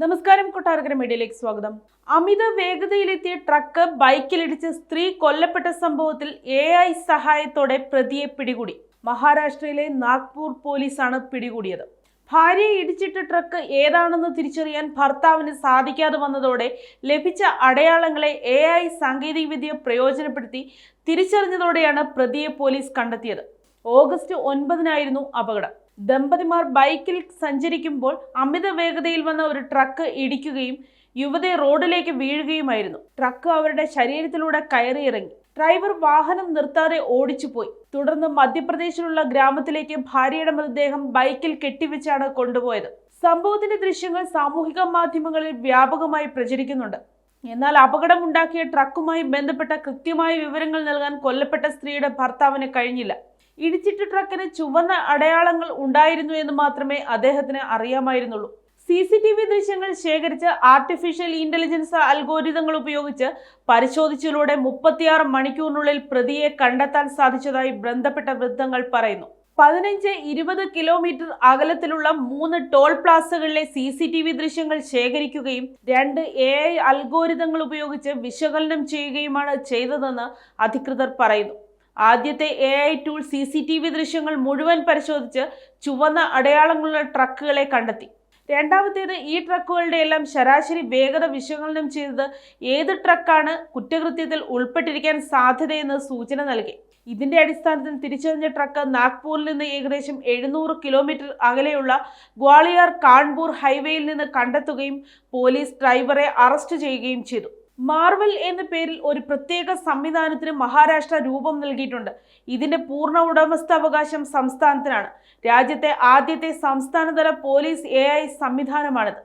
നമസ്കാരം, കൊട്ടാരക്കര മീഡിയയിലേക്ക് സ്വാഗതം. അമിത വേഗതയിലെത്തിയ ട്രക്ക് ബൈക്കിലിടിച്ച് സ്ത്രീ കൊല്ലപ്പെട്ട സംഭവത്തിൽ AI സഹായത്തോടെ പ്രതിയെ പിടികൂടി. മഹാരാഷ്ട്രയിലെ നാഗ്പൂർ പോലീസാണ് പിടികൂടിയത്. ഭാര്യയെ ഇടിച്ചിട്ട ട്രക്ക് ഏതാണെന്ന് തിരിച്ചറിയാൻ ഭർത്താവിന് സാധിക്കാതെ വന്നതോടെ ലഭിച്ച അടയാളങ്ങളെ AI സാങ്കേതികവിദ്യ പ്രയോജനപ്പെടുത്തി തിരിച്ചറിഞ്ഞതോടെയാണ് പ്രതിയെ പോലീസ് കണ്ടെത്തിയത്. ഓഗസ്റ്റ് 9-നായിരുന്നു അപകടം. ദമ്പതിമാർ ബൈക്കിൽ സഞ്ചരിക്കുമ്പോൾ അമിത വേഗതയിൽ വന്ന ഒരു ട്രക്ക് ഇടിക്കുകയും യുവതി റോഡിലേക്ക് വീഴുകയുമായിരുന്നു. ട്രക്ക് അവരുടെ ശരീരത്തിലൂടെ കയറിയിറങ്ങി. ഡ്രൈവർ വാഹനം നിർത്താതെ ഓടിച്ചുപോയി. തുടർന്ന് മധ്യപ്രദേശിലുള്ള ഗ്രാമത്തിലേക്ക് ഭാര്യയുടെ മൃതദേഹം ബൈക്കിൽ കെട്ടിവെച്ചാണ് കൊണ്ടുപോയത്. സംഭവത്തിന്റെ ദൃശ്യങ്ങൾ സാമൂഹിക മാധ്യമങ്ങളിൽ വ്യാപകമായി പ്രചരിക്കുന്നുണ്ട്. എന്നാൽ അപകടമുണ്ടാക്കിയ ട്രക്കുമായി ബന്ധപ്പെട്ട കൃത്യമായ വിവരങ്ങൾ നൽകാൻ കൊല്ലപ്പെട്ട സ്ത്രീയുടെ ഭർത്താവിന് കഴിഞ്ഞില്ല. ഇടിച്ചിട്ട ട്രക്കിന് ചുവന്ന അടയാളങ്ങൾ ഉണ്ടായിരുന്നു എന്ന് മാത്രമേ അദ്ദേഹത്തിന് അറിയാമായിരുന്നുള്ളൂ. CCTV ദൃശ്യങ്ങൾ ശേഖരിച്ച് ആർട്ടിഫിഷ്യൽ ഇന്റലിജൻസ് അൽഗോരിതങ്ങൾ ഉപയോഗിച്ച് പരിശോധിച്ചതിലൂടെ 36 മണിക്കൂറിനുള്ളിൽ പ്രതിയെ കണ്ടെത്താൻ സാധിച്ചതായി ബന്ധപ്പെട്ട വൃത്തങ്ങൾ പറയുന്നു. 15-20 കിലോമീറ്റർ അകലത്തിലുള്ള 3 ടോൾ പ്ലാസകളിലെ CCTV ദൃശ്യങ്ങൾ ശേഖരിക്കുകയും 2 AI അൽഗോരിതങ്ങൾ ഉപയോഗിച്ച് വിശകലനം ചെയ്യുകയുമാണ് ചെയ്തതെന്ന് അധികൃതർ പറയുന്നു. ആദ്യത്തെ AI ടൂൾ CCTV ദൃശ്യങ്ങൾ മുഴുവൻ പരിശോധിച്ച് ചുവന്ന അടയാളങ്ങളുള്ള ട്രക്കുകളെ കണ്ടെത്തി. രണ്ടാമത്തേത് ഈ ട്രക്കുകളുടെ എല്ലാം ശരാശരി വേഗത വിശകലനം ചെയ്തത് ഏത് ട്രക്കാണ് കുറ്റകൃത്യത്തിൽ ഉൾപ്പെട്ടിരിക്കാൻ സാധ്യതയെന്ന് സൂചന നൽകി. ഇതിന്റെ അടിസ്ഥാനത്തിൽ തിരിച്ചറിഞ്ഞ ട്രക്ക് നാഗ്പൂരിൽ നിന്ന് ഏകദേശം 700 കിലോമീറ്റർ അകലെയുള്ള ഗ്വാളിയർ കാൺപൂർ ഹൈവേയിൽ നിന്ന് കണ്ടെത്തുകയും പോലീസ് ഡ്രൈവറെ അറസ്റ്റ് ചെയ്യുകയും ചെയ്തു. മാർവൽ എന്ന പേരിൽ ഒരു പ്രത്യേക സംവിധാനത്തിന് മഹാരാഷ്ട്ര രൂപം നൽകിയിട്ടുണ്ട്. ഇതിന്റെ പൂർണ്ണ ഉടമസ്ഥാവകാശം സംസ്ഥാനത്തിനാണ്. രാജ്യത്തെ ആദ്യത്തെ സംസ്ഥാനതല പോലീസ് AI സംവിധാനമാണിത്.